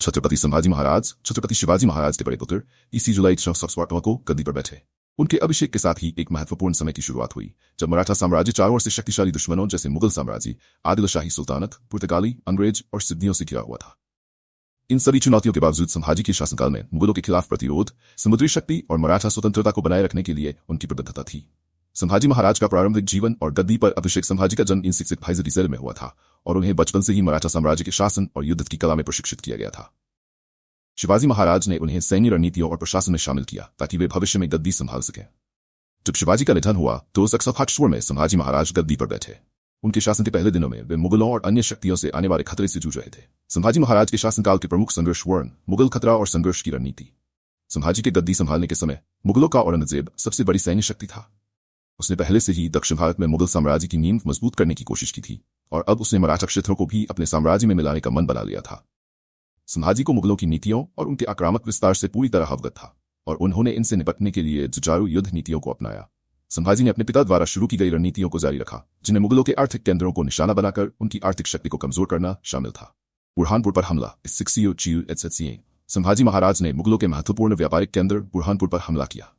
छत्रपति संभाजी महाराज छत्रपति शिवाजी महाराज के बड़े पुत्र 21 जुलाई 1616 को गद्दी पर बैठे। उनके अभिषेक के साथ ही एक महत्वपूर्ण समय की शुरुआत हुई जब मराठा साम्राज्य चारों ओर से शक्तिशाली दुश्मनों जैसे मुगल साम्राज्य, आदिलशाही सुल्तानत, पुर्तगाली, अंग्रेज और सिद्धियों से घिरा हुआ था। इन सभी चुनौतियों के बावजूद संभाजी के शासनकाल में मुगलों के खिलाफ प्रतिरोध, समुद्री शक्ति और मराठा स्वतंत्रता को बनाए रखने के लिए उनकी प्रतिबद्धता थी। संभाजी महाराज का प्रारंभिक जीवन और गद्दी पर अभिषेक संभाजी का जन्म इन सिख भाईजरी में हुआ था और उन्हें बचपन से ही मराठा साम्राज्य के शासन और युद्ध की कला में प्रशिक्षित किया गया था। शिवाजी महाराज ने उन्हें सैन्य रणनीतियों और प्रशासन में शामिल किया ताकि वे भविष्य में गद्दी संभाल सकें। जब शिवाजी का निधन हुआ तो 1608 में संभाजी महाराज गद्दी पर बैठे। उनके शासन के पहले दिनों में वे मुगलों और अन्य शक्तियों से आने वाले खतरे से जूझ रहे थे। संभाजी महाराज के शासनकाल के प्रमुख संघर्ष वर्ण, मुगल खतरा और संघर्ष की रणनीति। संभाजी के गद्दी संभालने के समय मुगलों का औरंगजेब सबसे बड़ी सैन्य शक्ति था। उसने पहले से ही दक्षिण भारत में मुगल साम्राज्य की नींव मजबूत करने की कोशिश की थी और अब उसने मराठा क्षेत्रों को भी अपने साम्राज्य में मिलाने का मन बना लिया था। संभाजी को मुगलों की नीतियों और उनके आक्रामक विस्तार से पूरी तरह अवगत था और उन्होंने इनसे निपटने के लिए जुझारू युद्ध नीतियों को अपनाया। संभाजी ने अपने पिता द्वारा शुरू की गई रणनीतियों को जारी रखा, जिन्हें मुगलों के आर्थिक केंद्रों को निशाना बनाकर उनकी आर्थिक शक्ति को कमजोर करना शामिल था। बुरहानपुर पर हमला। संभाजी महाराज ने मुगलों के महत्वपूर्ण व्यापारिक केंद्र बुरहानपुर पर हमला किया।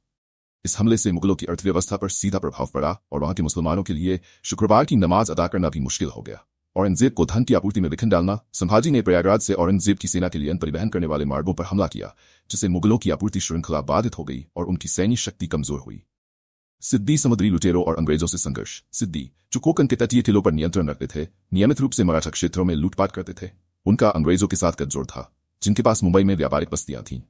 इस हमले से मुगलों की अर्थव्यवस्था पर सीधा प्रभाव पड़ा और वहां के मुसलमानों के लिए शुक्रवार की नमाज अदा करना भी मुश्किल हो गया। औरंगजेब को धन की आपूर्ति में विघ्न डालना। संभाजी ने प्रयागराज से औरंगजेब की सेना के लिए अन्न परिवहन करने वाले मार्गों पर हमला किया, जिससे मुगलों की आपूर्ति श्रृंखला बाधित हो गई और उनकी सैन्य शक्ति कमजोर हुई। सिद्दी समुद्री लुटेरों और अंग्रेजों से संघर्ष। सिद्दी, जो कोंकण के तटीय किलों पर नियंत्रण रखते थे, नियमित रूप से मराठा क्षेत्रों में लूटपाट करते थे। उनका अंग्रेजों के साथ गठजोड़ था, जिनके पास मुंबई में व्यापारिक बस्तियां थीं।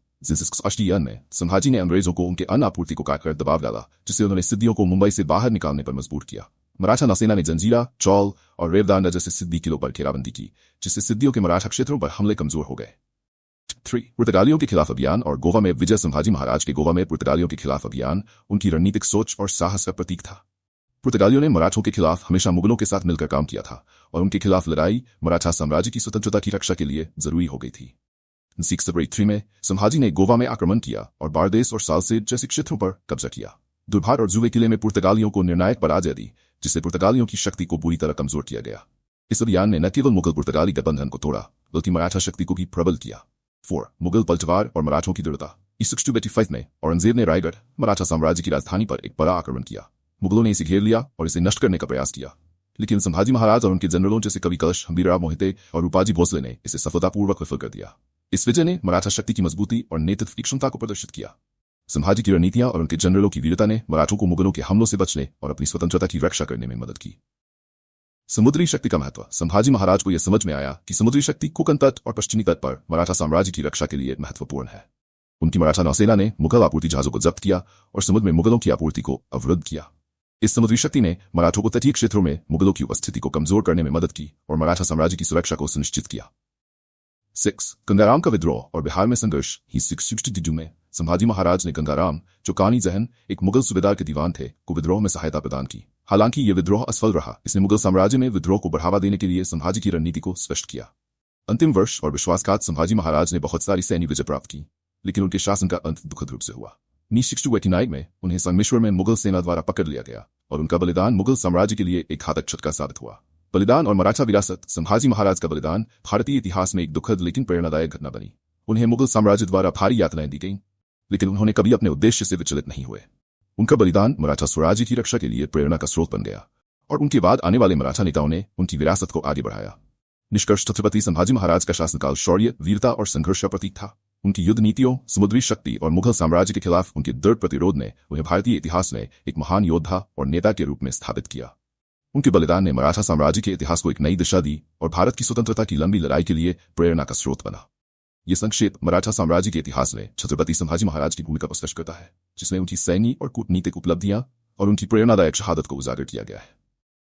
में संभाजी ने अंग्रेजों को उनके अन्न आपूर्ति को काटकर दबाव डाला, जिससे उन्होंने सिद्दियों को मुंबई से बाहर निकालने पर मजबूर किया। मराठा नौसेना ने जंजीरा, चौल और रेवदांडा जैसे सिद्दी किलों पर घेराबंदी की, जिससे सिद्दियों के मराठा क्षेत्रों पर हमले कमजोर हो गए। 3. पुर्तगालियों के खिलाफ अभियान और गोवा में विजय। संभाजी महाराज के गोवा में पुर्तगालियों के खिलाफ अभियान उनकी रणनीतिक सोच और साहस का प्रतीक था। पुर्तगालियों ने मराठों के खिलाफ हमेशा मुगलों के साथ मिलकर काम किया था और उनके खिलाफ लड़ाई मराठा साम्राज्य की स्वतंत्रता की रक्षा के लिए जरूरी हो गई थी। 1683 में संभाजी ने गोवा में आक्रमण किया और बारदेस और सालसेट जैसे क्षेत्रों पर कब्जा किया। दुर्भार और जुवे किले में पुर्तगालियों को निर्णायक पराजय दी, जिससे पुर्तगालियों की शक्ति को बुरी तरह कमजोर किया गया। इस अभियान ने न केवल मुगल पुर्तगाली गठबंधन को तोड़ा बल्कि मराठा शक्ति को भी प्रबल किया। 4. मुगल पलटवार और मराठों की दृढ़ता। 1685 में औरंगजेब ने रायगढ़, मराठा साम्राज्य की राजधानी पर एक बड़ा आक्रमण किया। मुगलों ने इसे घेर लिया और इसे नष्ट करने का प्रयास किया, लेकिन संभाजी महाराज और उनके जनरलों जैसे कवि कलश, हंबीरराव मोहिते और रूपाजी भोसले ने इसे सफलतापूर्वक विफल कर दिया। इस विजय ने मराठा शक्ति की मजबूती और नेतृत्व की क्षमता को प्रदर्शित किया। संभाजी की रणनीतियां और उनके जनरलों की वीरता ने मराठों को मुगलों के हमलों से बचने और अपनी स्वतंत्रता की रक्षा करने में मदद की। समुद्री शक्ति का महत्व। संभाजी महाराज को यह समझ में आया कि समुद्री शक्ति कोंकण तट और पश्चिमी तट पर मराठा साम्राज्य की रक्षा के लिए महत्वपूर्ण है। उनकी मराठा नौसेना ने मुगल आपूर्ति जहाजों को जब्त किया और समुद्र में मुगलों की आपूर्ति को अवरुद्ध किया। इस समुद्री शक्ति ने मराठों को तटीय क्षेत्रों में मुगलों की उपस्थिति को कमजोर करने में मदद की और मराठा साम्राज्य की सुरक्षा को सुनिश्चित किया। 6. गंगाराम का विद्रोह और बिहार में संघर्ष। 1662 में संभाजी महाराज ने गंगाराम, जो कानी जहन एक मुगल सूबेदार के दीवान थे, को विद्रोह में सहायता प्रदान की। हालांकि यह विद्रोह असफल रहा। इसने मुगल साम्राज्य में विद्रोह को बढ़ावा देने के लिए संभाजी की रणनीति को स्पष्ट किया। अंतिम वर्ष और विश्वासघात। संभाजी महाराज ने बहुत सारी सैन्य विजय प्राप्त की, लेकिन उनके शासन का अंत दुखद रूप से हुआ। 1689 में उन्हें संगमेश्वर में मुगल सेना द्वारा पकड़ लिया गया और उनका बलिदान मुगल साम्राज्य के लिए एक घातक झटका साबित हुआ। बलिदान और मराठा विरासत। संभाजी महाराज का बलिदान भारतीय इतिहास में एक दुखद लेकिन प्रेरणादायक घटना बनी। उन्हें मुगल साम्राज्य द्वारा भारी यातनाएं दी गईं, लेकिन उन्होंने कभी अपने उद्देश्य से विचलित नहीं हुए। उनका बलिदान मराठा स्वराज्य की रक्षा के लिए प्रेरणा का स्रोत बन गया और उनके बाद आने वाले मराठा नेताओं ने उनकी विरासत को आगे बढ़ाया। निष्कर्ष। छत्रपति संभाजी महाराज का शासनकाल शौर्य, वीरता और संघर्ष का प्रतीक था। उनकी युद्ध नीतियों, समुद्री शक्ति और मुगल साम्राज्य के खिलाफ उनके दृढ़ प्रतिरोध ने उन्हें भारतीय इतिहास में एक महान योद्धा और नेता के रूप में स्थापित किया। उनके बलिदान ने मराठा साम्राज्य के इतिहास को एक नई दिशा दी और भारत की स्वतंत्रता की लंबी लड़ाई के लिए प्रेरणा का स्रोत बना। यह संक्षेप मराठा साम्राज्य के इतिहास में छत्रपति संभाजी महाराज की भूमिका को स्पष्ट करता है, जिसमें उनकी सैन्य और कूटनीतिक उपलब्धियां और उनकी प्रेरणादायक शहादत को उजागर किया गया है।